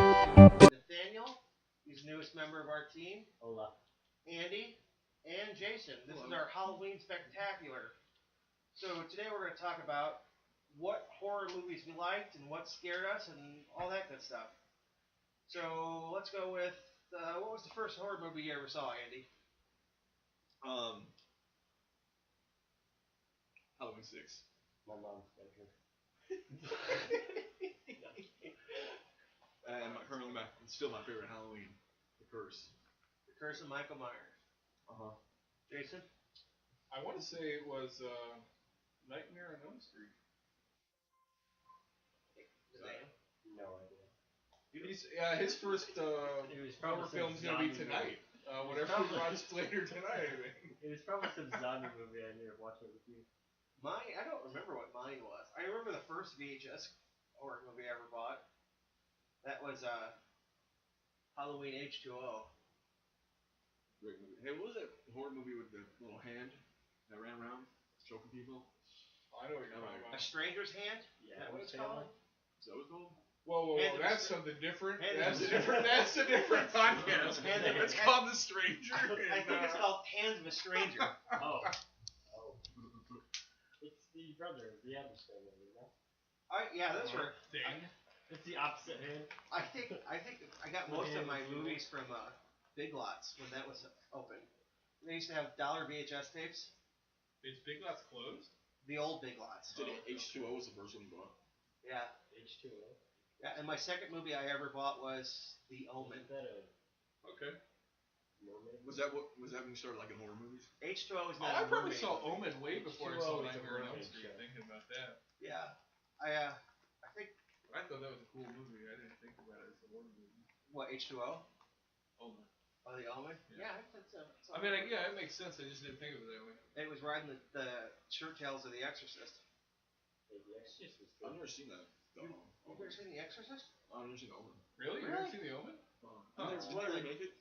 Nathanial, he's the newest member of our team. Hola. Andy, and Jason. This is our Halloween Spectacular. So today we're going to talk about what horror movies we liked and what scared us and all that good stuff. So let's go with what was the first horror movie you ever saw, Andy? Halloween 6. My mom's bedroom. And still my favorite Halloween, The Curse. The Curse of Michael Myers. Jason? I want to say it was Nightmare on Elm Street. No idea. His first horror some film's going to be zombie tonight. Whatever we watch later tonight, I think. It was probably some zombie movie I ended up watching with you. I don't remember what mine was. I remember the first VHS horror movie I ever bought. That was Halloween H2O. Great movie. Hey, what was that horror movie with the little hand that ran around choking people? I know what you're talking A about. Stranger's Hand? Yeah, Is that what it's Family? called? Is that what it's called? Whoa, Hand of that's the something different. Hand of That's the- a different podcast. Hand of the- It's called The Stranger. I think it's called Hands of a Stranger. Oh. It's the brother of the Addams Family, you know? Yeah, that's right. Thing. It's the opposite hand. I think I got most of my movies from Big Lots when that was open. They used to have dollar VHS tapes. Is Big Lots closed? The old Big Lots. Did H2O was the first one you bought? Yeah. H2O. Yeah, and my second movie I ever bought was The Omen. Is that a Okay. mermaid? Was that when you started liking horror movies? H2O is Oh, not I a probably movie. saw Omen way before I saw H2O is a Nightmare on Elm mermaid Street. show. Thinking about that, Yeah. I think I thought that was a cool movie. I didn't think about it as a horror movie. what H2O? Omen. Oh, The Omen. Yeah. Yeah, it's I mean, yeah, it makes sense. I just didn't think of it that way. it was riding the shirt tails of The Exorcist. The Exorcist was I've good. never seen that. You've ever seen The Exorcist? I've never seen Omen. Really? You Really? never seen The Omen? Did they remake it?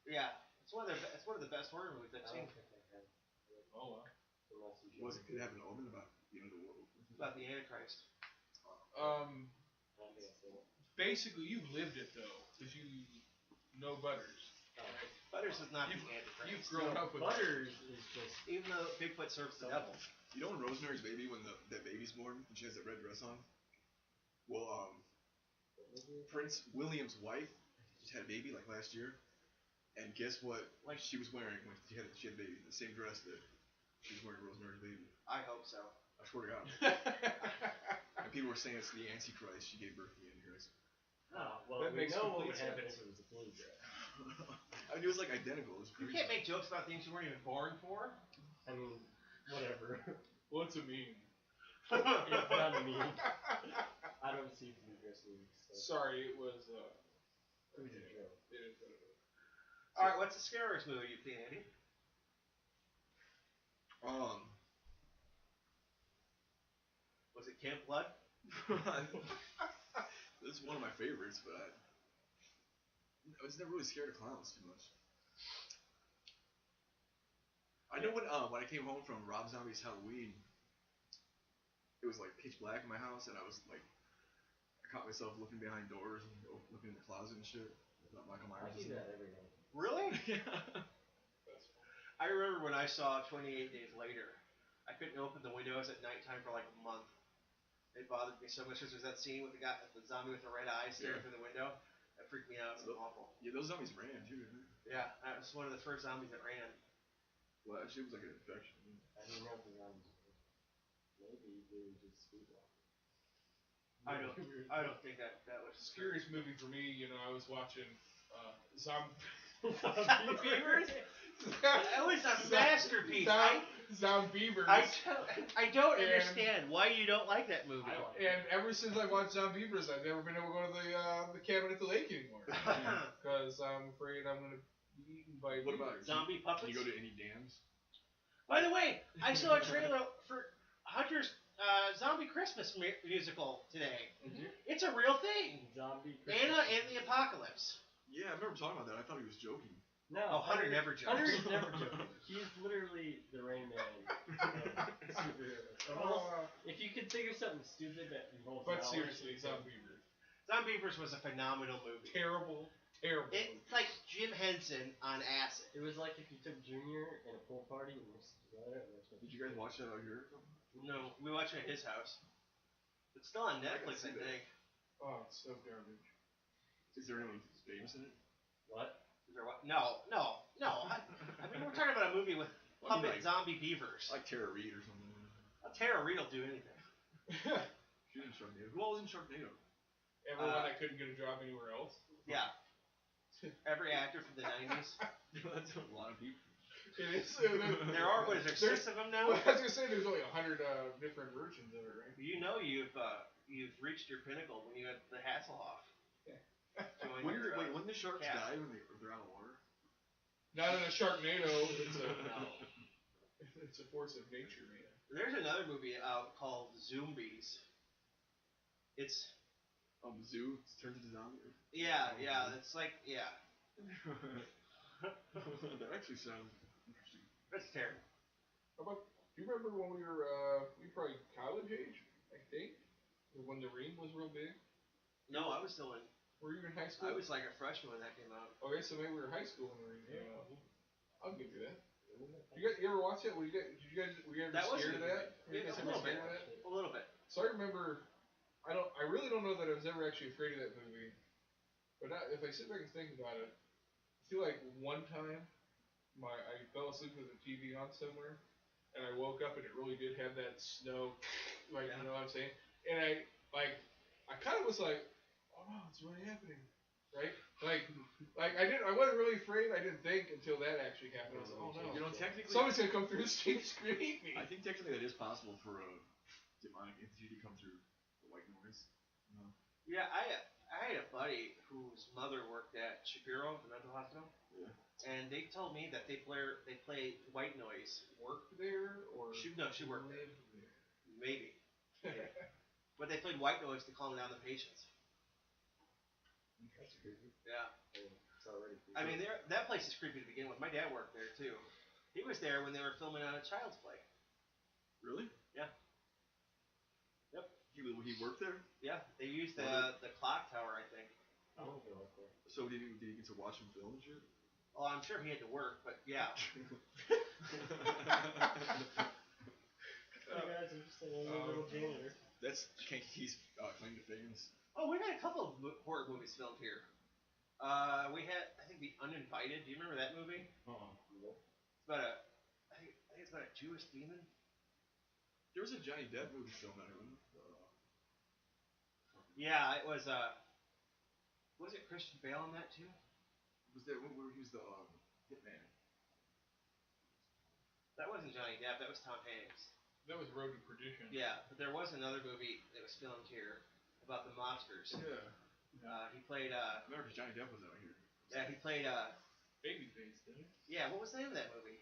Yeah, it's one of the best horror movies I've I seen. don't think I have. Oh, wow. Unless you Was it? Did it have an Omen about the end of the world? It's about the Antichrist. I think I've seen it. Basically, you've lived it though, because you know Butters. Butters is not You've, the Antichrist. you've grown up with Butters is just. Even though Bigfoot serves the devil. You know in Rosemary's Baby when that baby's born and she has that red dress on? Well, Prince William's wife just had a baby like last year, and guess what? Like- she was wearing when she had a baby, the same dress that she was wearing in Rosemary's Baby. I hope so. I swear to God. And people were saying it's the Antichrist. She gave birth to the Antichrist. Oh, well, That we makes know what complete would happen sense. if it was a blue dress. I mean, it was like identical. It was You crazy. can't make jokes about things you weren't even born for. I mean, whatever. What's it mean? It's not a meme. I don't see blue dress movies. So. Sorry, it was. It was a joke. It is what it is. All right, what's the scariest movie you've seen, Andy? Was it Camp Blood? This is one of my favorites, but I was never really scared of clowns too much. I know when I came home from Rob Zombie's Halloween, it was like pitch black in my house, and I was like, I caught myself looking behind doors and looking in the closet and shit. I thought Michael I Myers was do in that it. every night. Really? Yeah. I remember when I saw 28 Days Later. I couldn't open the windows at nighttime for like a month. It bothered me so much because there's that scene with the zombie with the red eyes staring through the window. That freaked me out. It was awful. Yeah, those zombies ran too, didn't they? Yeah, that was one of the first zombies that ran. Well, actually, it was like an infection. I don't know if it's on. Maybe they were just sleepwalking. I don't think that was Scariest movie for me, I was watching Zombie. Beavers. That was a masterpiece. Zombievers. I don't understand why you don't like that movie. And ever since I watched Zombievers, I've never been able to go to the cabin at the lake anymore. Because I'm afraid I'm going to be eaten by What about beavers. Zombie puppets. Can you go to any dams? By the way, I saw a trailer for Hunter's zombie Christmas musical today. Mhm. It's a real thing. Zombie. Anna and the Apocalypse. Yeah, I remember talking about that. I thought he was joking. No. Oh, Hunter never jokes. Hunter is never joking. He's literally the Rain Man. Superhero. If you could think of something stupid that involves But knowledge, seriously, Zombievers. Zombievers was a phenomenal movie. Terrible. It's like Jim Henson on acid. It was like if you took Junior and a pool party and mixed it together. Did you guys watch that out here? No, we watched it at his house. It's still on Netflix, I think. Oh, it's so garbage. Is there anyone famous in it? What? Is there what? No. I mean, we're talking about a movie with puppet zombie beavers. Like Tara Reid or something. Tara Reid will do anything. She was in Sharknado. Who all was in Sharknado? Everyone that couldn't get a job anywhere else. Yeah. Every actor from the 90s. That's a lot of people. It is. There are, what is there, 6 of them now? Well, I was gonna say there's only 100 different versions of it, right? You know you've reached your pinnacle when you had the Hasselhoff. When the sharks die when they're out of water? Not in a Sharknado. It's a force of nature, man. There's another movie out called Zombies. It's Zoo turns into zombie. yeah. It's like That actually sounds interesting. That's terrible. How about? Do you remember when we were probably college age? I think when The Ring was real big. No, I was still in. Were you in high school? I was like a freshman when that came out. Okay, so maybe we were in high school when The Ring came out. I'll give you that. You ever watch that? Were you ever scared of that? A little bit. So I remember, I really don't know that I was ever actually afraid of that movie, but if I sit back and think about it, I feel like one time, I fell asleep with the TV on somewhere, and I woke up and it really did have that snow, you know what I'm saying? And I kind of was like, oh no, it's really happening, right? I wasn't really afraid. I didn't think until that actually happened. I was like, oh no. You know, technically, Somebody's gonna come through the street and scream at me. I think technically that is possible for a demonic entity to come through the white noise. No. Yeah, I had a buddy whose mother worked at Shapiro, the mental hospital. Yeah. And they told me that they play white noise. Worked there or She worked there. lived there? Maybe. Yeah. But they played white noise to calm down the patients. That's creepy. Yeah. It's already creepy. I mean, that place is creepy to begin with. My dad worked there too. He was there when they were filming on A Child's Play. Really? Yeah. Yep. He worked there? Yeah. They used the clock tower, I think. I don't feel like that. So did he get to watch him film and shit? Oh, I'm sure he had to work, but yeah. Hey guys, I'm just a little janitor. That's Kenki's claim to fame. Oh, we had a couple of horror movies filmed here. We had, I think, The Uninvited. Do you remember that movie? Nope. It's about I think it's about a Jewish demon. There was a Johnny Depp movie filmed out here, wasn't there? Yeah, it was. Was it Christian Bale on that too? Was there one where he was the hitman? That wasn't Johnny Depp. That was Tom Hanks. That was Road to Perdition. Yeah, but there was another movie that was filmed here about the mobsters. Yeah. He played. I remember because Johnny Depp was out here. Yeah, he played. Babyface, didn't he? Yeah, what was the name of that movie?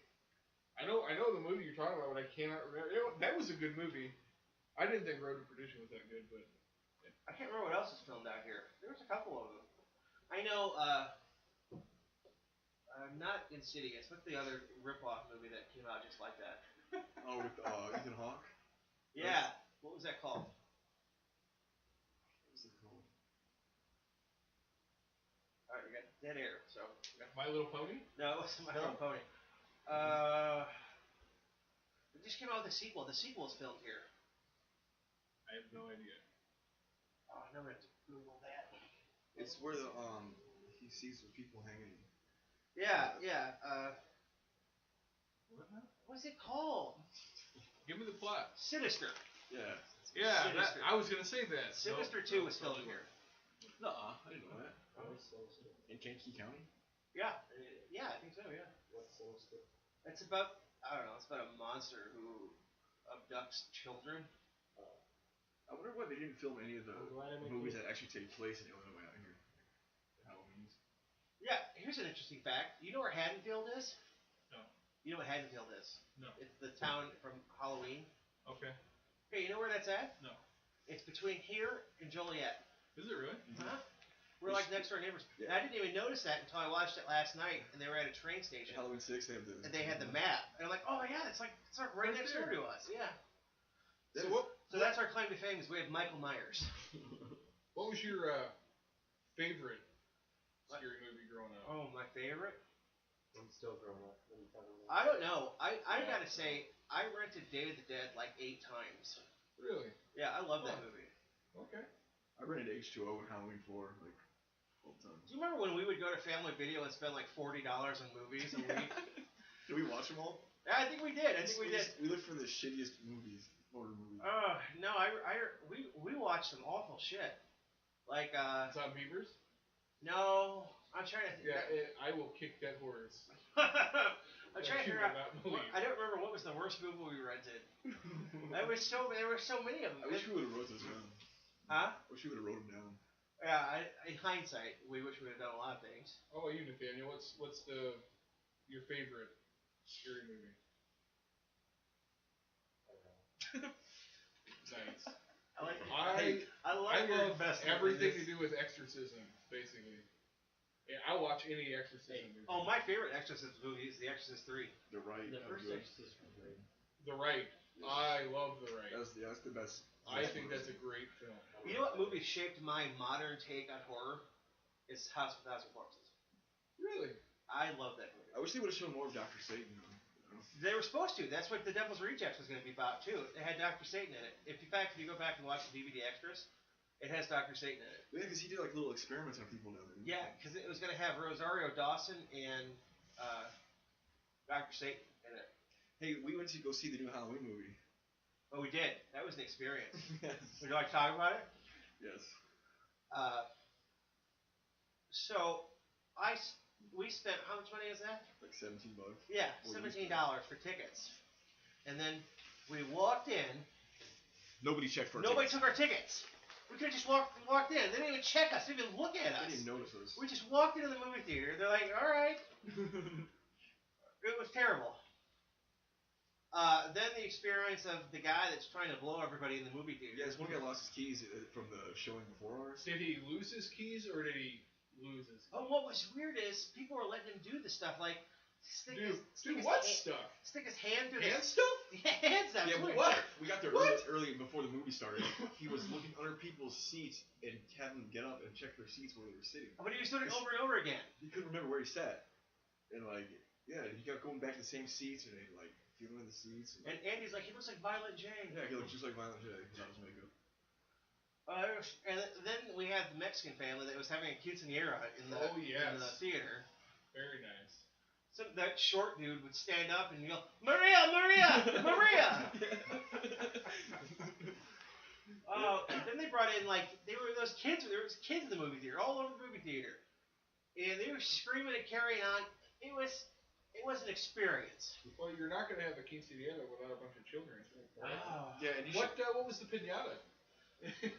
I know the movie you're talking about, but I cannot remember. That was a good movie. I didn't think Road to Perdition was that good, but I can't remember what else was filmed out here. There was a couple of them. I know. Not Insidious. What's the other rip-off movie that came out just like that? Oh, with Ethan Hawke? Yeah. What was that called? What was it called? Alright, we got dead air, so. My Little Pony? No, it wasn't My Little Pony. It just came out with a sequel. The sequel is filmed here. I have no idea. Oh, now we have to Google that. It's where he sees the people hanging. Yeah. What now? What's it called? Give me the plot. Sinister. Yeah. Yeah, Sinister. I was gonna say that. Sinister 2 was filmed here. No, I didn't know that. Always sinister. In Kankakee County? Yeah. Yeah, I think so, yeah. What's sinister? It's about, I don't know, it's about a monster who abducts children. I wonder why they didn't film any of the I'm glad I made movies it. that actually take place in Illinois out here. Halloween's. Yeah, here's an interesting fact. You know where Haddonfield is? No. You know what Haddonfield is? No. It's the town from Halloween. Okay. Hey, you know where that's at? No. It's between here and Joliet. Is it really? Huh? We're like next door neighbors. Yeah. And I didn't even notice that until I watched it last night, and they were at a train station. Halloween 6, And they had the map, and I'm like, oh my god, it's like right next door to us. Yeah. So that's our claim to fame is we have Michael Myers. What was your favorite scary movie growing up? Oh, my favorite? I'm still growing up. What are you talking about? I don't know. I gotta say, I rented Day of the Dead like 8 times. Really? Yeah, I love that movie. Okay. I rented H2O and Halloween 4 like all the time. Do you remember when we would go to Family Video and spend like $40 on movies a week? Did we watch them all? Yeah, I think we did. We looked for the shittiest movies, horror movies. No, we watched some awful shit. Like, Tom Beavers? no, I'm trying to think. Yeah, I will kick dead horse. I'm trying to You figure will out. not believe. I don't remember what was the worst movie we rented. There were so many of them. I wish we would have wrote those down. Huh? I wish we would have wrote them down. Yeah, in hindsight, we wish we would have done a lot of things. Oh, you, Nathaniel, what's your favorite scary movie? Nice. I love I your love investment in everything this. to do with exorcism, basically. Yeah, I'll watch any exorcism movie. Oh, my favorite Exorcist movie is The Exorcist 3. The Right. The that was first good. Exorcist was great. The Right. I love The Right. That's the best. I think that's a great film. You know what movie shaped my modern take on horror? It's House of a Thousand Corpses. Really? I love that movie. I wish they would have shown more of Dr. Satan. They were supposed to. That's what The Devil's Rejects was going to be about, too. It had Dr. Satan in it. In fact, if you go back and watch the DVD extras, it has Dr. Satan in it. Yeah, because he did like little experiments on people down there. Yeah, because it was going to have Rosario Dawson and Dr. Satan in it. Hey, we went to go see the new Halloween movie. Oh, we did. That was an experience. Yes. Would you like to talk about it? Yes. So, we spent, how much money is that? Like $17. Yeah, $17 for tickets. And then we walked in. Nobody checked for Nobody tickets. took our tickets. We could have just walked in. They didn't even check us. They didn't even look at us. They didn't notice us. We just walked into the movie theater. They're like, all right. It was terrible. Then the experience of the guy that's trying to blow everybody in the movie theater. Yeah, this one guy lost his keys from the showing before ours. Did he lose his keys or did he lose his keys? Oh, what was weird is people were letting him do the stuff like stick his stuff? Stick his hand through Hand the stuff? hand stuff. Yeah, Weird. what? We got there early before the movie started. He was looking under people's seats and having them get up and check their seats where they were sitting. But he was doing it over and over again. He couldn't remember where he sat. And like, yeah, he kept going back to the same seats and they like feeling the seats. And Andy's like, he looks like Violent J. Yeah, he looked just like Violent J without his makeup. And then we had the Mexican family that was having a quinceanera in the theater. Very nice. So that short dude would stand up and yell, Maria, Maria, Maria! Then they brought in there was kids in the movie theater, all over the movie theater. And they were screaming and carrying on. It was an experience. Well, you're not going to have a quinceañera without a bunch of children. Oh. Yeah, and What was the piñata?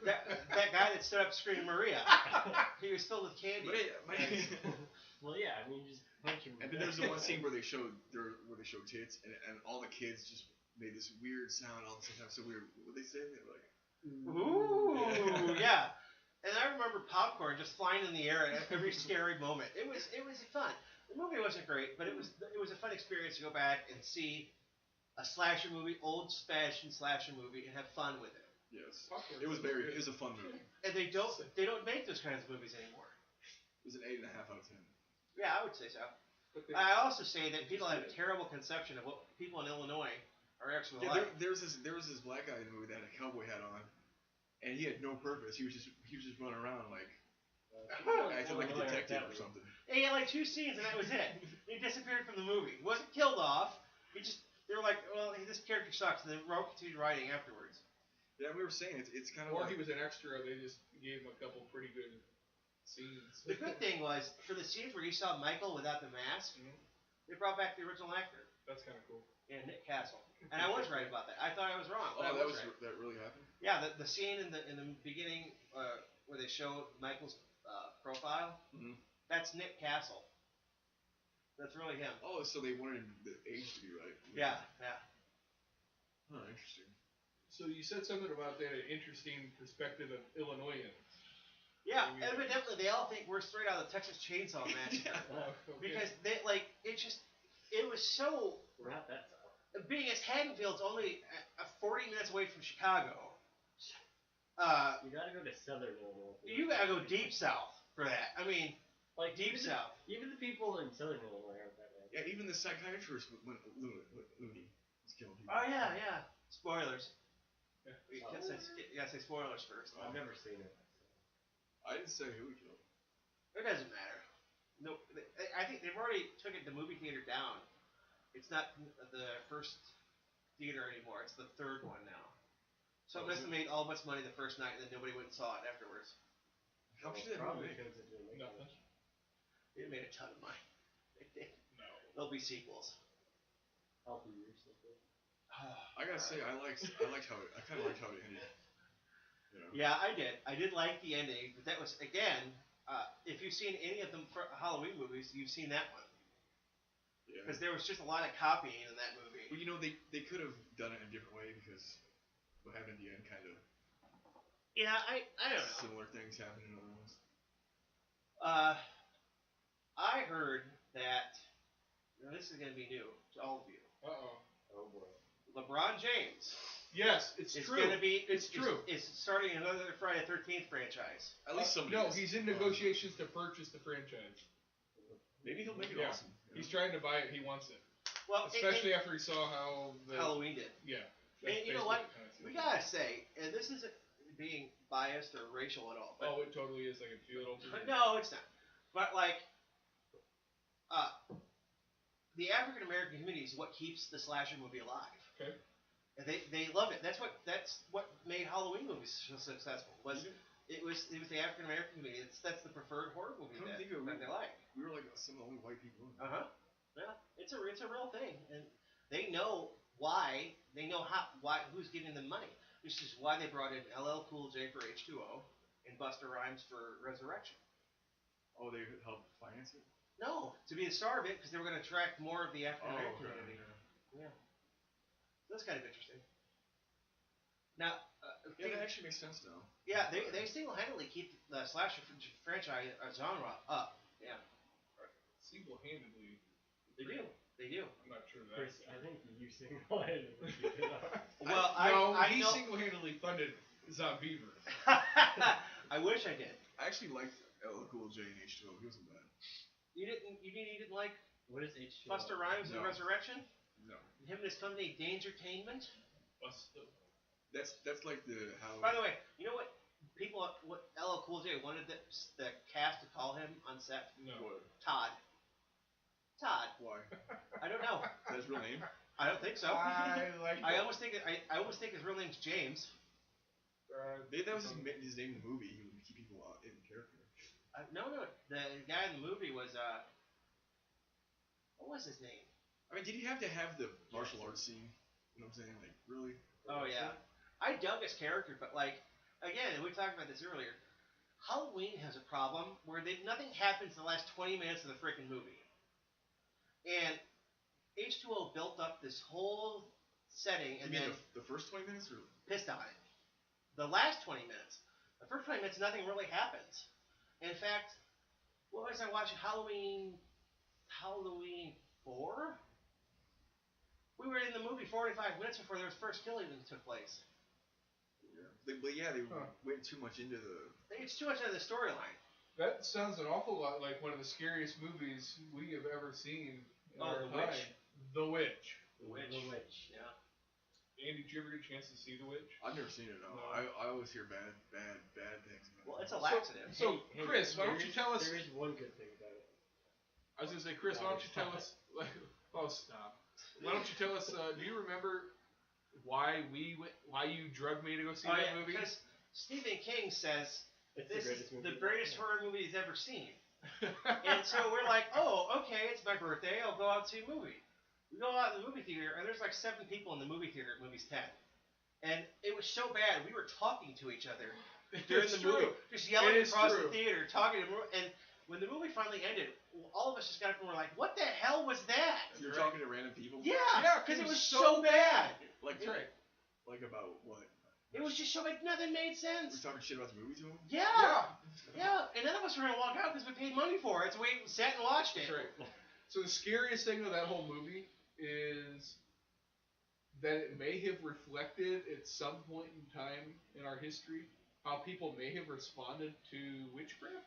that guy that stood up screaming Maria, he was filled with candy. Well, yeah, I mean, just punch him. And then there's the one scene where they showed tits, and all the kids just made this weird sound all the same time. So weird. What they say? They were like, ooh, yeah. And I remember popcorn just flying in the air at every scary moment. It was fun. The movie wasn't great, but it was a fun experience to go back and see a slasher movie, old-fashioned slasher movie, and have fun with it. yes, it was a fun movie. And they don't make those kinds of movies anymore. It was an 8.5 out of 10. Yeah, I would say so. I also say that people have a terrible conception of what people in Illinois are actually like. There was this black guy in the movie that had a cowboy hat on, and he had no purpose. He was just running around like acting like a detective or something. And he had like 2 scenes and that was it. He disappeared from the movie. He wasn't killed off. They were like, well, this character sucks, and then continued writing afterwards. Yeah, we were saying it's kind of Or like, he was an extra. They just gave him a couple pretty good scenes. The good thing was, for the scenes where you saw Michael without the mask, they brought back the original actor. That's kind of cool. Yeah, Nick Castle. And I was right about that. I thought I was wrong, but I was right. That really happened. Yeah, the scene in the beginning where they show Michael's profile, that's Nick Castle. That's really him. Oh, so they wanted the age to be right. Yeah. Huh, interesting. So you said something about that interesting perspective of Illinoisans. Yeah, evidently they all think we're straight out of the Texas Chainsaw Massacre. Because they it was so. We're not that south. Being as Haddonfield's only 40 minutes away from Chicago. You gotta go to southern Illinois. You gotta go deep south for that. I mean, like deep south. Even the people in southern Illinois aren't that bad. Yeah, even the psychiatrist went loony. Was killing people. Oh yeah. Spoilers. Yeah. You gotta say spoilers first. I've never seen it. I didn't say who he killed. It doesn't matter. No, I think they've already took it the movie theater down. It's not the first theater anymore. It's the third one now. So it must have made all much money the first night, and then nobody went and saw it afterwards. How much did that movie make? Nothing. It made a ton of money. No. There'll be sequels. Healthy years, something. I gotta say, I kind of liked how it ended. You know? Yeah, I did. I did like the ending, but that was again. If you've seen any of the Halloween movies, you've seen that one. Yeah. Because there was just a lot of copying in that movie. Well, you know, they could have done it in a different way because what happened at the end kind of. Yeah, I don't know. Similar things happen in other ones. I heard that. Now this is going to be new to all of you. Oh boy. LeBron James. Yes, it's true. It's true. It's starting another Friday the 13th franchise. At least somebody. No, is. he's in negotiations to purchase the franchise. Maybe he'll make it Yeah. awesome. You know? He's trying to buy it. He wants it. Well, Especially after he saw how Halloween did. Yeah. And you know what? Basically We gotta say, and this isn't being biased or racial at all. But it totally is. I can feel it over here. no, it's not. But like, the African American community is what keeps the slasher movie alive. Okay. And they love it. That's what made Halloween movies so successful. It was the African American community. That's the preferred horror movie that they like. We were like some of the only white people. Yeah, it's a real thing, and they know why. They know who's giving them money. Which is why they brought in LL Cool J for H2O and Busta Rhymes for Resurrection. Oh, they helped finance it? No, to be the star of it because they were going to attract more of the African American community. Yeah. That's kind of interesting. Now, yeah, that actually makes sense now. Yeah, they single-handedly keep the slasher franchise genre up. Yeah. Single-handedly. They do. I'm not sure that. Chris, I think you single-handedly keep it up. Well, he single-handedly funded Zombeaver. I wish I did. I actually liked LL Cool J and H2O. He wasn't bad. You didn't like What is H2O? Busta Rhymes and Resurrection? No. Him and his company Dangertainment? Busta. That's like the how. By the way, you know what LL Cool J wanted the cast to call him on set? No. What? Todd. Why? I don't know. Is that his real name? I don't think so. I like. I almost think his real name's James. Maybe that was his name in the movie. He would keep people in character. No. The guy in the movie was what was his name? I mean, did he have to have the martial arts scene? You know what I'm saying? Like, really? Oh yeah. I dug his character, but like, again, and we talked about this earlier. Halloween has a problem where nothing happens in the last 20 minutes of the freaking movie. And H2O built up this whole setting and then the first 20 minutes or pissed on it. The last 20 minutes. The first 20 minutes, nothing really happens. And in fact, what was I watching? Halloween 4? We were in the movie 45 minutes before their first killing took place. They went too much into the. It's too much of the storyline. That sounds an awful lot like one of the scariest movies we have ever seen in our life. The Witch. The Witch. Yeah. Andy, did you ever get a chance to see The Witch? I've never seen it. No. I always hear bad things about it. Well, it's a laxative. So Chris, why don't you tell us? There is one good thing about it. I was gonna say, Chris, why don't you tell us? Oh, stop. Why don't you tell us? Do you remember why you drugged me to go see that movie? Because Stephen King says this is the greatest horror movie he's ever seen. And so we're like, oh, okay, it's my birthday. I'll go out and see a movie. We go out in the movie theater, and there's like 7 people in the movie theater at Movies 10. And it was so bad, we were talking to each other during the movie. Just yelling across the theater, talking to and when the movie finally ended, all of us just got up and were like, what the hell was that? You're talking to random people? Yeah, because it was so bad. Like, That's right. Like about what? It was just so like nothing made We're sense. talking shit about the movie to him? Yeah. And none of us were gonna walk out because we paid money for it, so we sat and watched it. That's right. So the scariest thing of that whole movie is that it may have reflected at some point in time in our history how people may have responded to witchcraft.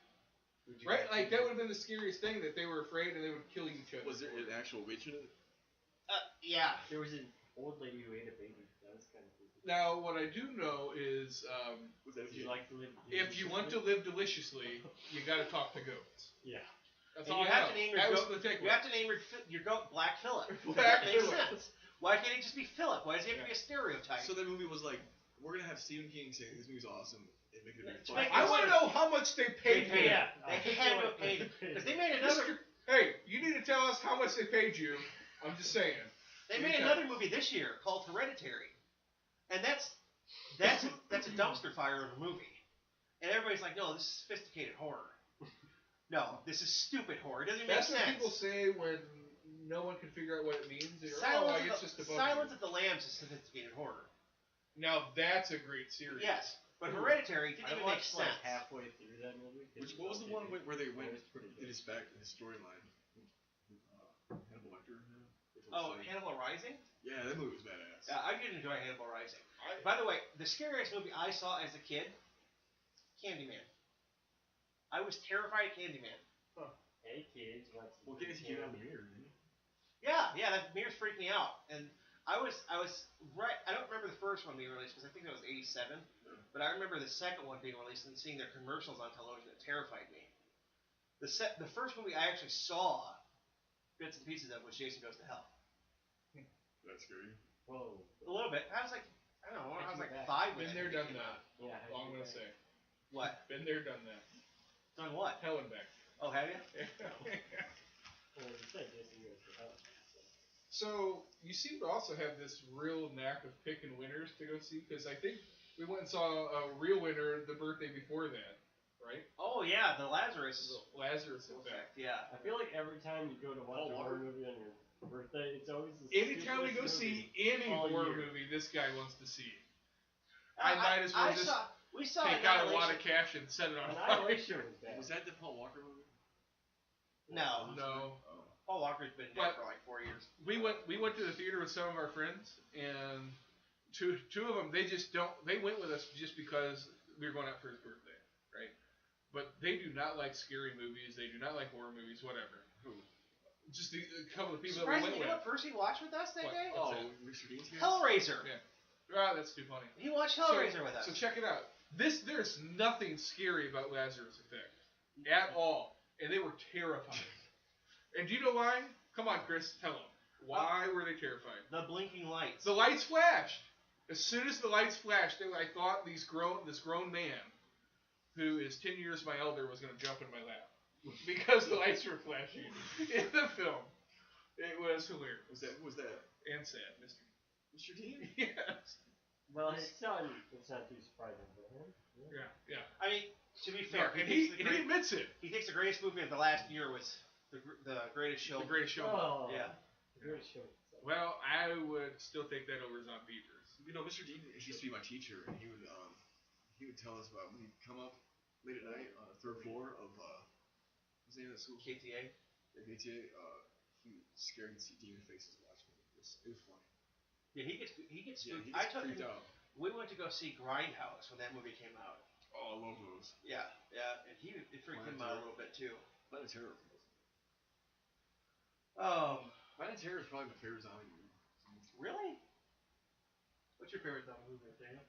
Right? Like, that would have been the scariest thing, that they were afraid and they would kill each other. Was there an actual witch in it? Yeah. There was an old lady who ate a baby. That was kind of creepy. Now, what I do know is, Was that Would you like to live? if you want to live deliciously, you gotta talk to goats. Yeah. That's And all you I have know. to name your That was goat. the takeaway. You have to name your goat Black Phillip. Black That makes Phillip. sense. Why can't it just be Philip? Why does it have to be a stereotype? So that movie was like, we're gonna have Stephen King saying this movie's awesome and make it a To big make fun. I want to know how much they paid They you. paid. They had to have paid because they made another. Hey, you need to tell us how much they paid you. I'm just saying. They made another movie this year called Hereditary, and that's a dumpster fire of a movie. And everybody's like, no, this is sophisticated horror. No, this is stupid horror. It doesn't make That's sense. what people say when no one can figure out what it means. They're, Silence, it's just a Silence of the Lambs is sophisticated horror. Now that's a great series. Yes, but Hereditary didn't I even make watched sense. like halfway through that movie. What was the one where they went It was pretty in good. his storyline? Hannibal Lecter. Oh, Hannibal Rising? Yeah, that movie was badass. Yeah, I did enjoy Hannibal Rising. By the way, the scariest movie I saw as a kid, Candyman. I was terrified of Candyman. Hey kids, what's Well, getting to get out of the mirror, didn't he? Yeah, that mirrors freaked me out, and I was right. I don't remember the first one being released because I think that was '87, but I remember the second one being released and seeing their commercials on television that terrified me. The first movie I actually saw bits and pieces of was Jason Goes to Hell. That's scary. Whoa. A little bit. I was like 5 when Been that there, movie done came that. out. Yeah. All I'm gonna say. What? Been there, done that. Done what? Hell and back. Oh, have you? Well, you said Jason Goes to Hell. So you seem to also have this real knack of picking winners to go see, because I think we went and saw a real winner the birthday before that, right? Oh yeah, the Lazarus The Lazarus Effect. effect. Yeah. I feel like every time you go to watch a horror movie on your birthday, it's always the Anytime we go stupidest see movie any all horror year. movie, this guy wants to see. I might as well just We saw take out a lot Annihilation. of cash and set it on fire. Annihilation was bad. Was that the Paul Walker movie? No. No. Oh. Paul Walker's been dead for like 4 years. We went to the theater with some of our friends, and two of them, they went with us just because we were going out for his birthday, right? But they do not like scary movies. They do not like horror movies, whatever. Who? Just a couple of people that we Surprisingly, went you know with. what Percy watched with us that What? day? Oh, that? Mr. Dean's guys? Hellraiser. Yeah. Ah, that's too funny. He watched Hellraiser with us. So check it out. There's nothing scary about Lazarus Effect at all, and they were terrified. And do you know why? Come on, Chris, tell them. Why were they terrified? The blinking lights. The lights flashed. As soon as the lights flashed, I thought this grown man, who is 10 years my elder, was going to jump in my lap because the lights were flashing in the film. It was hilarious. Who was that? And sad, Mr. Dean? Yes. Well, his son, it's not too surprising for him. Yeah. I mean, to be fair, And he admits it. he thinks the greatest movie of the last year was the Greatest Show. The Greatest Show. Oh, Yeah. The Greatest Show. Well, I would still take that over Zombie Beavers. You know, Mr. Dean used to be my teacher, and he would tell us about when he'd come up late at night on the third floor of what's the name of that school? KTA. Yeah, KTA. He was scared to see demon faces watching it. It was funny. Yeah, he gets Yeah, spooked. he I gets took freaked him. out. We went to go see Grindhouse when that movie came out. Oh, I love those. Yeah, and it freaked him out a little bit too. Planet Terror. Planet Planet Terror is probably my favorite zombie movie. Really? What's your favorite zombie movie, Nathaniel?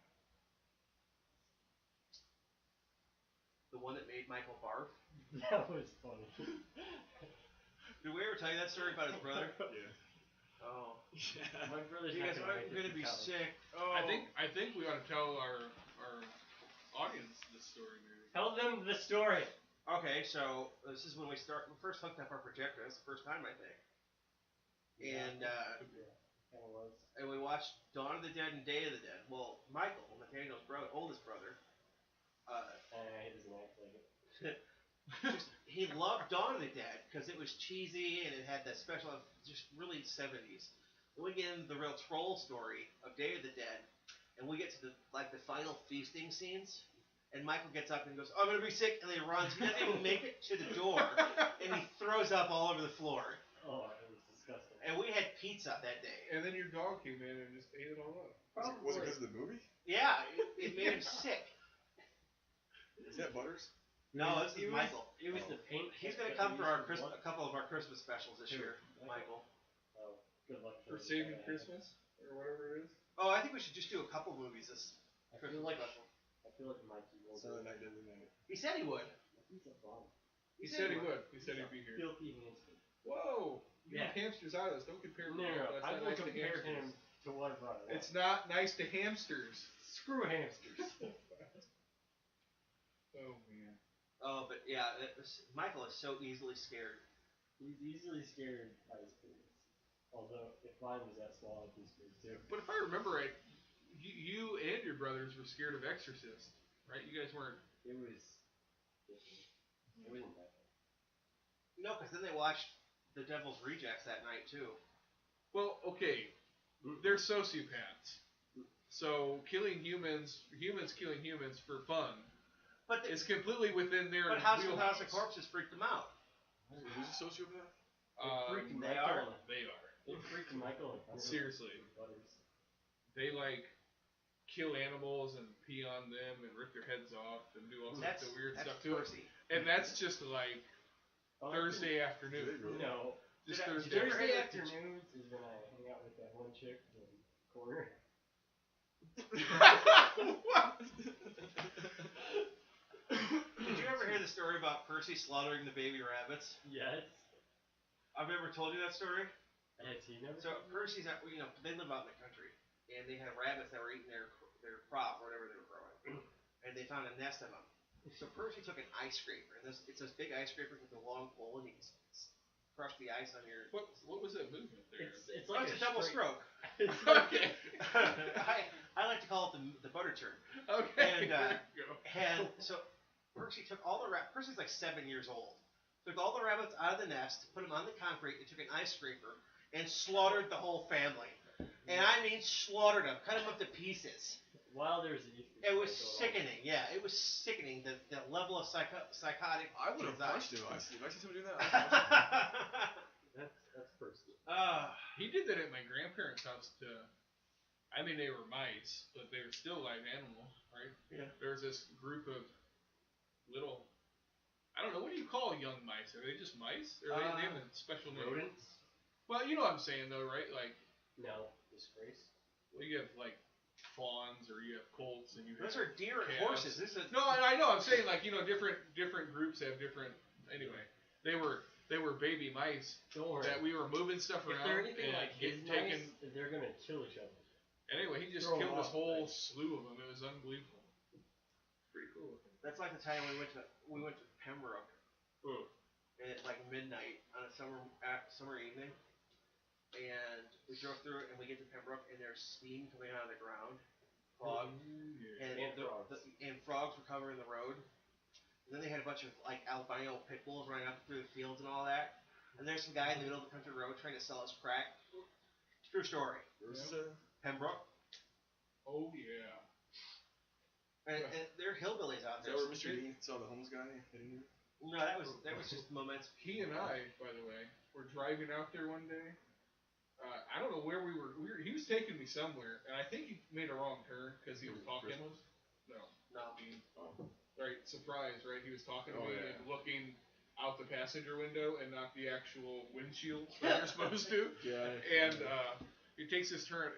The one that made Michael barf? That was funny. Did we ever tell you that story about his brother? Yeah. Oh. My brother's You not guys gonna are make it going to to be college. sick. Oh. I think we ought to tell our audience this story, maybe. Tell them the story. Okay, so this is when we first hooked up our projector. That's the first time, I think. And Kinda was. and we watched Dawn of the Dead and Day of the Dead. Well, Michael, Nathaniel's oldest brother, He doesn't act like it. he loved Dawn of the Dead because it was cheesy and it had that special, just really 70s. Then we get into the real troll story of Day of the Dead, and we get to the final feasting scenes, and Michael gets up and goes, "Oh, I'm gonna be sick," and then he runs. He doesn't even make it to the door, and he throws up all over the floor. Oh, it was disgusting. And we had pizza that day. And then your dog came in and just ate it all up. Was it because of the movie? Yeah, it made him sick. Is that Butters? No, this is Michael. It was the paint. He's gonna come for a couple of our Christmas specials this year, Michael. Oh, good luck For saving Christmas or whatever it is. Oh, I think we should just do a couple movies this I Christmas feel like special. Mikey will. Silent Night, Deadly Night. He said he would. He's a bum. He said he would. He said he'd be here. Filthy hamster. Whoa! You Yeah. leave hamsters out of this. Don't compare No, people. That's I not will nice to compare hamsters. him to what I brought. It's not nice to hamsters. Screw hamsters. Oh man. Oh, but yeah, Michael is so easily scared. He's easily scared by his penis. Although, if mine was that small, I'd be scared too. But if I remember right, you and your brothers were scared of Exorcist, right? You guys weren't. It was different. It wasn't that bad. No, because then they watched The Devil's Rejects that night too. Well, okay, they're sociopaths. So killing humans killing humans for fun, But is completely within their House of wheelhouse. Corpses freaked them out. Who's a sociopath? Freaking they Michael are. and- They are. They freaked Michael and Butters. Seriously. Butters. They like kill animals and pee on them and rip their heads off and do all sorts of weird stuff to it. Percy. And that's just like Thursday afternoon. No. Just Did I- Thursday. did you ever Thursday hear- afternoons is when I hang out with that one chick in the corner. What? Did you ever hear the story about Percy slaughtering the baby rabbits? Yes. I've never told you that story. Has he never? So Percy's, they live out in the country, and they had rabbits that were eating their crop or whatever they were growing, and they found a nest of them. So Percy took an ice scraper, and it's this big ice scraper with a long pole, and you can crush the ice on your. What was that movement there? It's Oh, like it's a double stroke. It's like Okay. I like to call it the butter churn. Okay. And, there you go. And so Percy took all the Percy's like 7 years old. Took all the rabbits out of the nest, put them on the concrete, and took an ice scraper and slaughtered the whole family. And I mean slaughtered them, cut them up to pieces. While there's a It was sickening. Yeah, it was sickening. The level of psychotic. I would have punched him. If I see somebody doing that, I'd punch him. That's personal. He did that at my grandparents' house to. I mean, they were mice, but they were still live animals, right? Yeah. There was this group of little. I don't know. What do you call young mice? Are they just mice? Or they have a special name? Rodents? Well, you know what I'm saying, though, right? Like, No. Disgrace? well, you have like fawns, or you have colts, and you have. Those are deer and calves. horses. This is No, I know. I'm saying like different groups have different. Anyway, they were baby mice Don't worry. that we were moving stuff If around they're anything and like his taken. mice, they're gonna kill each other. Anyway, he just Throw 'em killed this off, whole right? slew of them. It was unbelievable. Pretty cool. That's like the time we went to Pembroke at like midnight on a summer evening, and we drove through it, and we get to Pembroke, and there's steam coming out of the ground, fog, Yeah. and frogs. and frogs were covering the road. And then they had a bunch of like albino pit bulls running up through the fields and all that. And there's some guy in the middle of the country road trying to sell us crack. True story. Where's Pembroke. Oh yeah. And they're hillbillies out Is there. that where Mr. Dean saw the homeless guy hitting you? No, that was just moments. He and I, by the way, were driving out there one day. I don't know where we were. He was taking me somewhere, and I think he made a wrong turn because he was talking. Christmas? No. No. Right, surprise, right? He was talking to Oh, me yeah. and looking out the passenger window and not the actual windshield that you're supposed to. Yeah. And he takes his turn,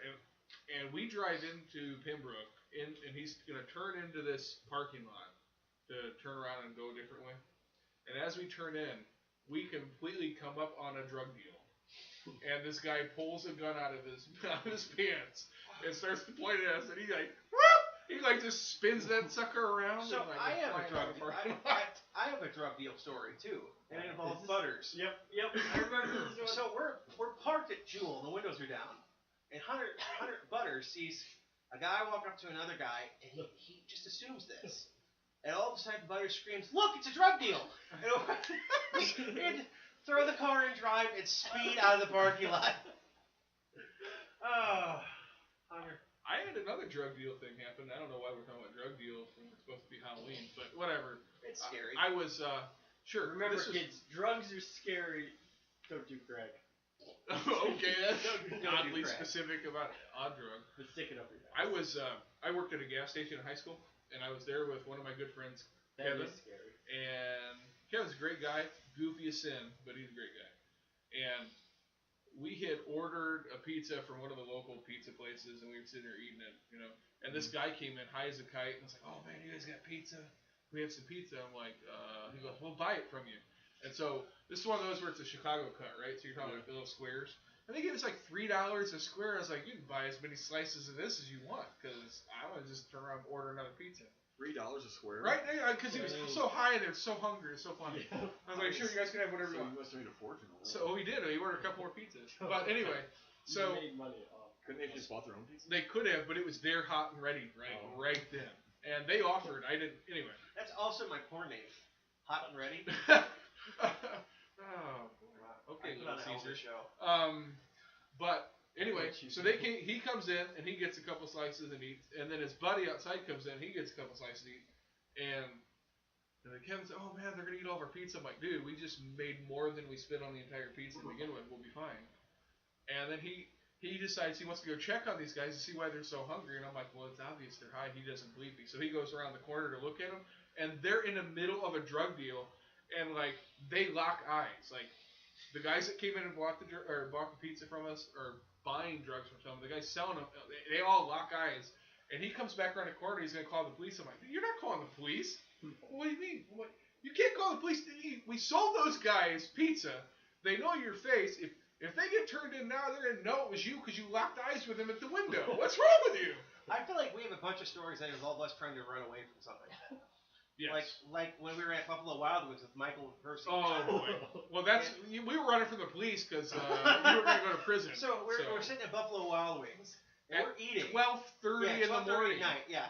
and we drive into Pembroke, and he's going to turn into this parking lot to turn around and go a different way. And as we turn in, we completely come up on a drug deal. And this guy pulls a gun out of his pants and starts to point at us, and he's like, whoop! He like just spins that sucker around. So and like I have a flying out drug of the parking lot. I have a drug deal story too, and it involves Butters. Yep. I remember this one. So we're parked at Jewel, and the windows are down, and Hunter Butters sees a guy walk up to another guy, and he just assumes this, and all of a sudden Butters screams, "Look, it's a drug deal!" And throw the car in drive and speed out of the parking lot. Oh, Hunter. I I had another drug deal thing happen. I don't know why we're talking about drug deals when it's supposed to be Halloween, but whatever. It's scary. I was sure. Remember, kids, drugs are scary. Don't do crack. Okay, that's Don't do oddly crack. specific about odd drug. But stick it up your ass. I worked at a gas station in high school, and I was there with one of my good friends, That Kevin. is scary. And Kevin's a great guy, goofy as sin, but he's a great guy. And we had ordered a pizza from one of the local pizza places, and we were sitting there eating it, And this guy came in high as a kite, and was like, "Oh man, you guys got pizza? We have some pizza." I'm like, he goes, "We'll buy it from you." And so this is one of those where it's a Chicago cut, right? So you're talking like the little squares. And they gave us like $3 a square. I was like, you can buy as many slices of this as you want, because I want to just turn around and order another pizza. $3 a square? Right? Because he was so high and they're so hungry. It's so funny. Yeah. I was like, sure, you guys can have whatever So you want. you must have made a fortune. So we did. We ordered a couple more pizzas. But anyway, so You made money off. Couldn't they have just bought their own pizza? they could have, but it was there hot and ready, right then. And they offered. I didn't. Anyway. That's also my porn name. Hot and Ready. Oh boy. Okay, I put Little on an Caesar. Elvis show. But anyway, so he comes in and he gets a couple slices and eats, and then his buddy outside comes in, he gets a couple slices and eats, and then Kevin said, "Oh man, they're gonna eat all of our pizza." I'm like, "Dude, we just made more than we spent on the entire pizza to begin with. We'll be fine." And then he decides he wants to go check on these guys to see why they're so hungry, and I'm like, "Well, it's obvious they're high. He doesn't believe me." So he goes around the corner to look at them, and they're in the middle of a drug deal, and like they lock eyes, like. The guys that came in and bought the pizza from us are buying drugs from someone. The guys selling them, they all lock eyes. And he comes back around the corner. He's gonna call the police. I'm like, "You're not calling the police. What do you mean? I'm like, you can't call the police. We sold those guys pizza. They know your face. If they get turned in now, they're gonna know it was you because you locked eyes with them at the window. What's wrong with you?" I feel like we have a bunch of stories that involve us trying to run away from something. Yes. Like when we were at Buffalo Wild Wings with Michael and Percy. Oh boy. Well, we were running from the police because we were gonna go to prison. So we're sitting at Buffalo Wild Wings and we're eating. 12:30 in the 12:30 morning. at night. Yeah.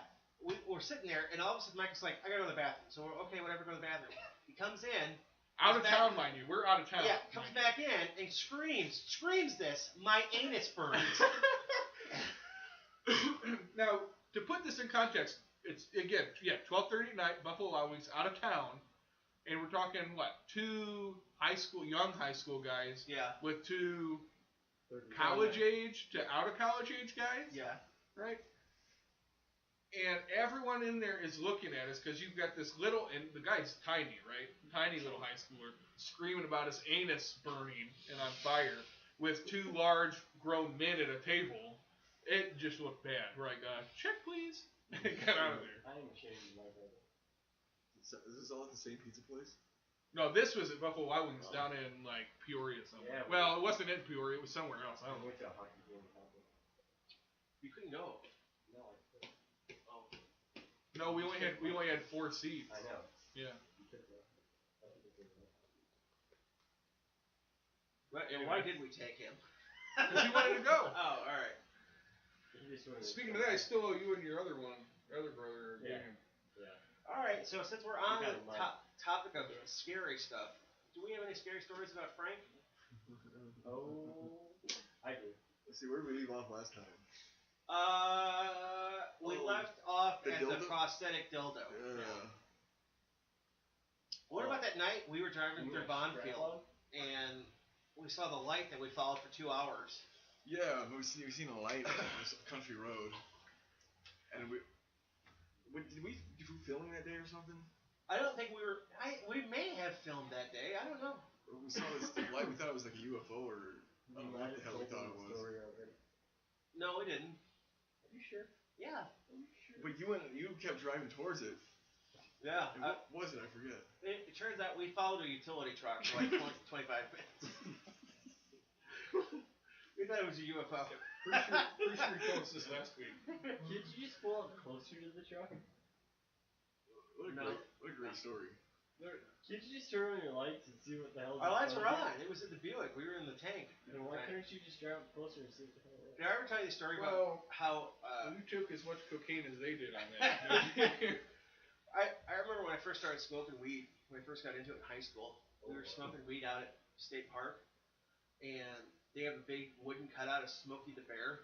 We're sitting there, and all of a sudden Michael's like, "I gotta go to the bathroom." So we're okay, whatever, go to the bathroom. He comes in. Out of town, mind you. We're out of town. Yeah, comes back in and screams this, "My anus burns." Now, to put this in context, it's again, 12:30 at night, Buffalo Wild Wings, out of town, and we're talking what? Two young high school guys, Yeah. with two college age to out of college age guys, Yeah. right? And everyone in there is looking at us because you've got this little, and the guy's tiny, right? Tiny little high schooler screaming about his anus burning and on fire with two large grown men at a table. It just looked bad. We're like, check please. Get out of there. I am ashamed of my brother. Is this all at the same pizza place? No, this was at Buffalo Wild Wings down in like Peoria somewhere. Yeah, well, it wasn't in Peoria. It was somewhere else. I I don't know. went to a hockey game in Buffalo. You couldn't go. No, I couldn't. Oh. No, we only had 4 seats. I know. Yeah. You could go. I think you could go. And why did we take him? Because he wanted to go. Oh, all right. You just wanted to Speaking go. of that, I still owe you and your other brother. Yeah. game. Yeah. All right. So since we're on You the got mine. topic of scary stuff, do we have any scary stories about Frank? Oh, I do. Let's see, where did we leave off last time? We Oh, left off the at the dildo? prosthetic dildo. Yeah. What about that night we were driving You through were Bonnfield and we saw the light that we followed for 2 hours? Yeah, we seen a light on this country road, and did we film that day or something? I don't think we were. We may have filmed that day. I don't know. Or we saw this light. We thought it was like a UFO or I don't know what might the have hell we told thought me it the was. story already. No, we didn't. Are you sure? Yeah. Are you sure? But you kept driving towards it. Yeah. And what was it? I forget. It turns out we followed a utility truck for like 25 minutes. We thought it was a UFO. Pretty sure you told us this last week. Did you just pull up closer to the truck? No. What a great story. Can't you just turn on your lights and see what the hell? Our lights were on. It was in the Buick. We were in the tank. Then why couldn't you just drive up closer and see what the hell it was? Did I ever tell you the story about Well, how you took as much cocaine as they did on that. I remember when I first started smoking weed, when I first got into it in high school, we were smoking weed out at State Park, and they have a big wooden cutout of Smokey the Bear,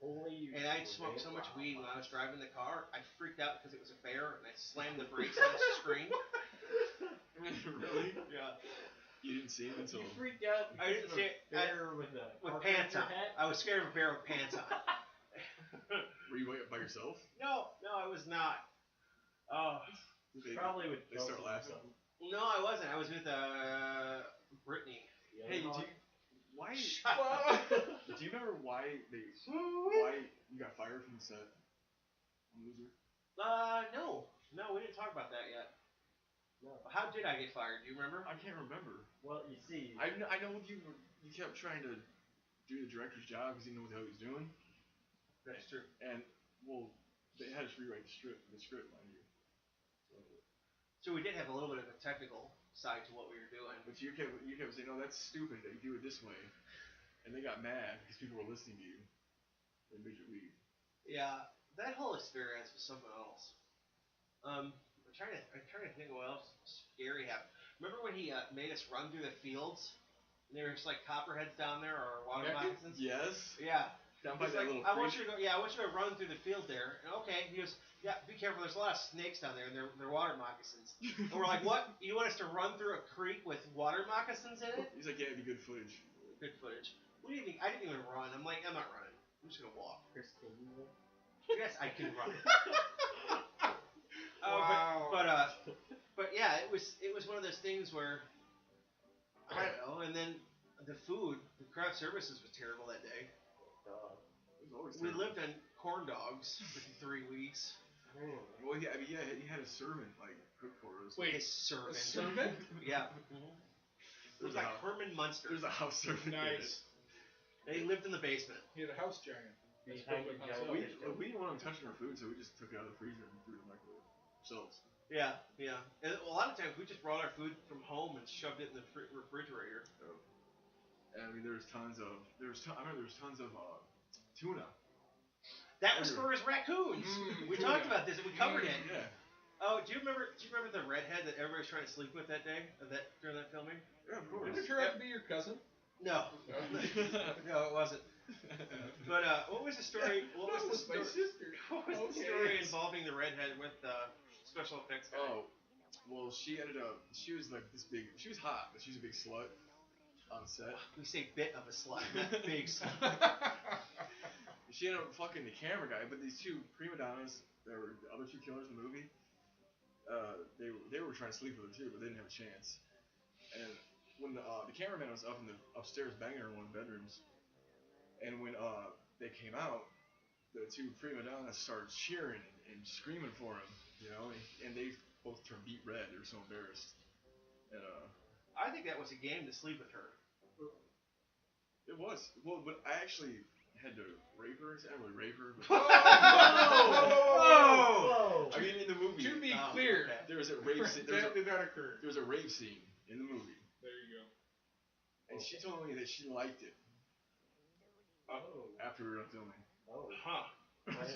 And I smoked so much weed when I was driving the car, I freaked out because it was a bear, and I slammed the brakes on the screen. Really? Yeah. You didn't see him until. You freaked out. I didn't see it. Bear with pants on. hat? I was scared of a bear with pants on. Were you by yourself? No, I was not. Oh. Probably with. They start laughing. No, I wasn't. I was with Brittany. Hey, why? Do you remember why you got fired from the set? Loser. No, we didn't talk about that yet. No. How did I get fired? Do you remember? I can't remember. Well, you see. I know you kept trying to do the director's job because you didn't know what the hell he was doing. That's true. And well, they had us rewrite the script, mind you. So we did have a little bit of a technical side to what we were doing. But you kept saying, "No, that's stupid. That you do it this way," and they got mad because people were listening to you. They made you leave. Yeah, that whole experience was something else. I'm trying to think of what else scary happened. Remember when he made us run through the fields? And there was like copperheads down there or water moccasins? Yes. Yeah. Down by that little I want you to go. Yeah, I want you to run through the field there. And okay, he goes, yeah, be careful. There's a lot of snakes down there, and they're water moccasins. And we're like, what? You want us to run through a creek with water moccasins in it? He's like, yeah, it'd be good footage. Good footage. What do you think? I didn't even run. I'm like, I'm not running. I'm just gonna walk. Chris, can you run? Yes, I can run. Wow. But yeah, it was one of those things where I don't know. And then the food, the craft services was terrible that day. We lived on corn dogs for 3 weeks. Well, yeah, he had a servant like cook for us. Wait, a servant? A servant? Yeah. Mm-hmm. It was like Herman Munster. There's a house servant. Nice. They lived in the basement. He had a house giant. We didn't want him touching our food, so we just took it out of the freezer and threw it in the microwave ourselves. Yeah. And a lot of times we just brought our food from home and shoved it in the refrigerator. Oh. And I mean, I remember there was tons of tuna. That was for his raccoons. We talked about this and we covered it. Yeah. Oh, do you remember the redhead that everybody was trying to sleep with that day? During that filming? Yeah, of course. Did it turn out to be your cousin? No. No, it wasn't. But what was the story? What was the story? My sister. What was the story involving the redhead with special effects guy? Oh, well, she was like this big. She was hot, but she was a big slut on set. We say bit of a slut, not big slut. She ended up fucking the camera guy, but these two prima donnas, that were the other two killers in the movie, they were trying to sleep with her too, but they didn't have a chance. And when the cameraman was up in the upstairs banging her in one of the bedrooms, and when they came out, the two prima donnas started cheering and screaming for him, you know, and they both turned beet red. They were so embarrassed. And I think that was a game to sleep with her. It was. Well, but I actually had to rape her. I didn't really rape her. But Whoa! I mean, in the movie. To be clear, okay. There was a rape scene. That did not occur. There was a rape scene in the movie. There you go. And she told me that she liked it. Oh. After we were done filming. Oh. Huh.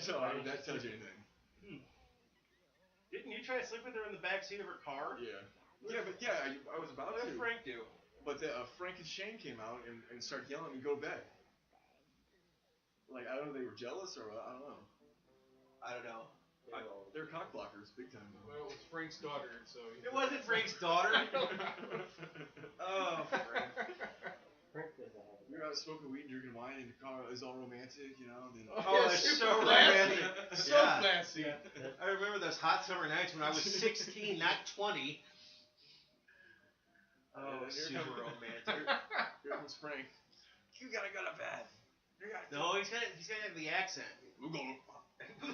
So that tells you anything. Didn't you try to sleep with her in the back seat of her car? Yeah. Yeah, but I was about What to. did Frank do? But Frank and Shane came out and started yelling at me, go to bed. Like, I don't know if they were jealous or I don't know. I don't know. They're cock blockers, big time. Well, it was Frank's daughter, so... It wasn't Frank's daughter. Oh, Frank. Frank doesn't have it. You're out smoking weed and drinking wine in the car, it's all romantic, you know? Then, Oh, that's so classy. romantic. So Yeah. classy. I remember those hot summer nights when I was 16, not 20. Oh, super romantic. Here comes Frank. You gotta go to bed. No, he's gonna have the accent. We're going to We're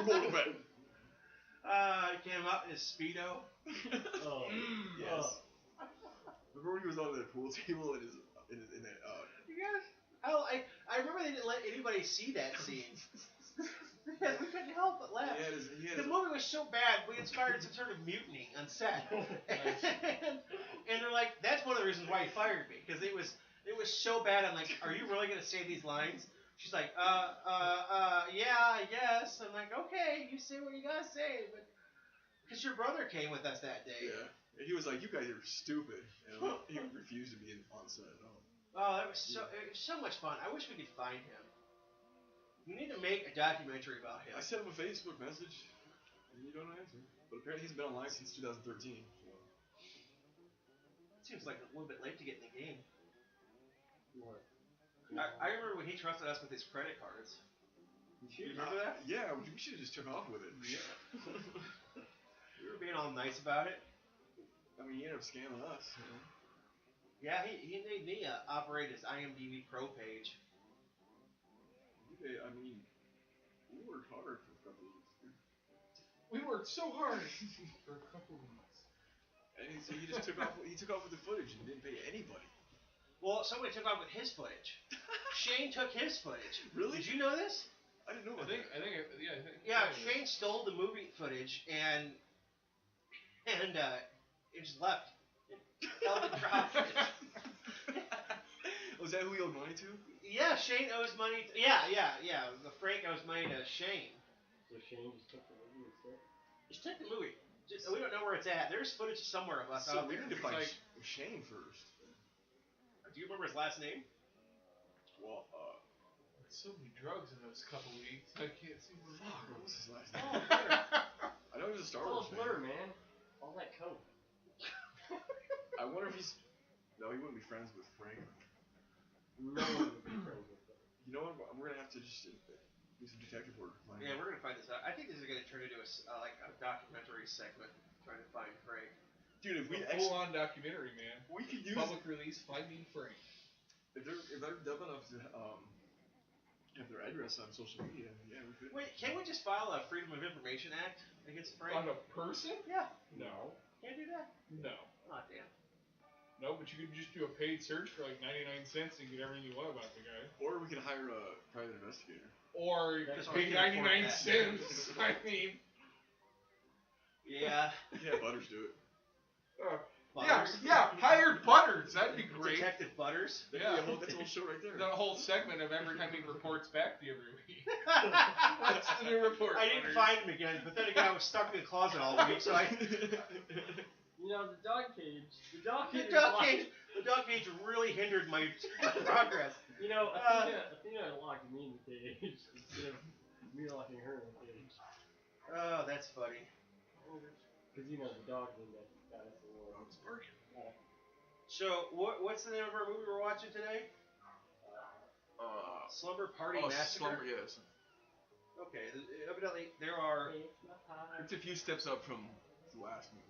going to bed. He came up in his Speedo. Oh. Yes. Remember when he was on the pool table in that You guys, I remember they didn't let anybody see that scene. Because we couldn't help but laugh. The movie was so bad, we inspired some sort of mutiny on set. and they're like, that's one of the reasons why he fired me, because it was so bad. I'm like, are you really gonna say these lines? She's like, yeah, I guess. I'm like, okay, you say what you gotta say, but because your brother came with us that day. Yeah. And he was like, you guys are stupid. And he refused to be on set at all. Oh, it was so much fun. I wish we could find him. We need to make a documentary about him. I sent him a Facebook message, and you don't answer. But apparently he's been online since 2013. So. Seems like a little bit late to get in the game. What? I remember when he trusted us with his credit cards. You remember that? Yeah, we should have just took off with it. Yeah. We were being all nice about it. I mean, he ended up scamming us. You know? Yeah, he made me operate his IMDb Pro page. I mean, we worked hard for a couple of weeks. We worked so hard for a couple of weeks. And so he just took off. He took off with the footage and didn't pay anybody. Well, somebody took off with his footage. Shane took his footage. Really? Did you know this? I didn't know I about think, that. Yeah, Shane stole the movie footage and it just left. It held and dropped it. Was that who he owed money to? Yeah, Shane owes money. Yeah. The Frank owes money to Shane. So Shane just took the movie instead? Just take the movie. We don't know where it's at. There's footage somewhere of us So out we there. need to find like- Shane first. Do you remember his last name? Well, So many drugs in those couple weeks. I can't see where. fuck, what was his last name? Oh, Blur. I know he was a Star Oh, Wars Blur, fan. man. All that coke. I wonder if he's. No, he wouldn't be friends with Frank. No one would be friends with him. You know what? We're gonna have to just do some detective work. Yeah, we're gonna find this out. I think this is gonna turn into a documentary segment trying to find Frank. Dude, if we A full-on documentary, man. we could use Public release, Finding Frank. if they're dumb enough to have their address on social media, yeah, we could. Wait, can't we just file a Freedom of Information Act against Frank? On a person? Yeah, No. can't do that. No. Oh damn. No, but you could just do a paid search for like 99 cents and get everything you want about the guy. Or we could hire a private investigator. Or you That's just how we pay can afford 99 that. cents. I mean, Yeah. Yeah, Butters do it. Butters. yeah, hired Butters. That'd be great. Detective Butters. Yeah. That's a whole show right there. The whole segment of every time he reports back to you every week. What's the new report? I didn't Butters? find him again, but then again I was stuck in the closet all week, so I. You know, the dog cage. The dog cage really hindered my progress. You know, Athena locked me in the cage instead of me locking her in the cage. Oh, that's funny. Because, you know, the dog did that. Got us a little. Oh, it's barking. So, what's the name of our movie we're watching today? Slumber Party Massacre? Slumber, yes. Okay, evidently there are. Hey, it's my pie. It's a few steps up from the last movie.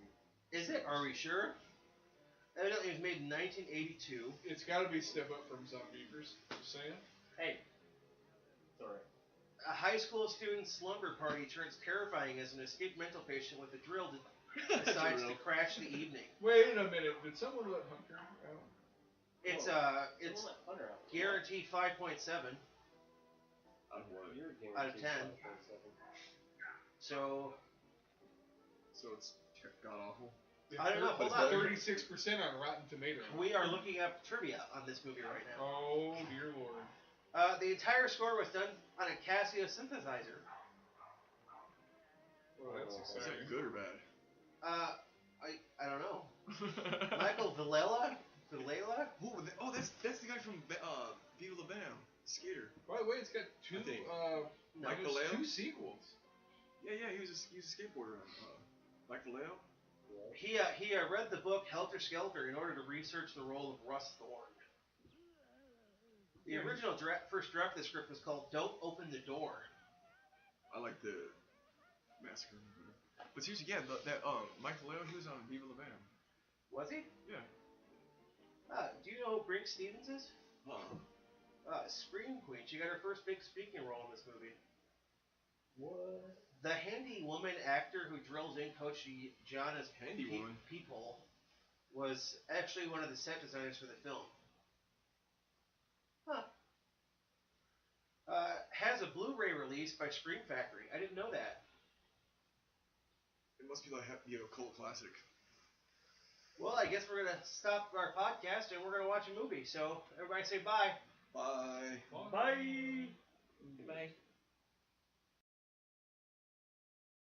Is it? Are we sure? Evidently it was made in 1982. It's got to be step up from Zombievers. Just saying. Hey. Sorry. A high school student's slumber party turns terrifying as an escaped mental patient with a drill decides to crash the evening. Wait a minute. Did someone let Hunter out? It's Someone let Hunter out. guaranteed 5.7. Out of what? You're Out of 10. 5.7. So it's god awful. I don't know, hold on. 36% on Rotten Tomatoes. we are looking up trivia on this movie right now. Oh dear lord. The entire score was done on a Casio synthesizer. That's Is exciting. that good or bad? I don't know. Michael Villela? Oh, that's the guy from Viva La Bam, skater. By the way, it's got two. I think. No, Mike there's Vallejo? two sequels. Yeah, he was a skateboarder. Mike Vallejo. He read the book Helter Skelter in order to research the role of Russ Thorne. The original first draft of the script was called "Don't Open the Door." I like the massacre. But seriously, yeah, that Mike Vallejo, he was on Viva La Bam. Was he? Yeah. Do you know who Brink Stevens is? Huh. Scream Queen. She got her first big speaking role in this movie. What? The handy woman actor who drills in Coach Gianna's Handy woman? people was actually one of the set designers for the film. Huh. Has a Blu-ray release by Scream Factory. I didn't know that. It must be like a cult classic. Well, I guess we're going to stop our podcast and we're going to watch a movie. So, everybody say bye. Bye. Bye! Bye.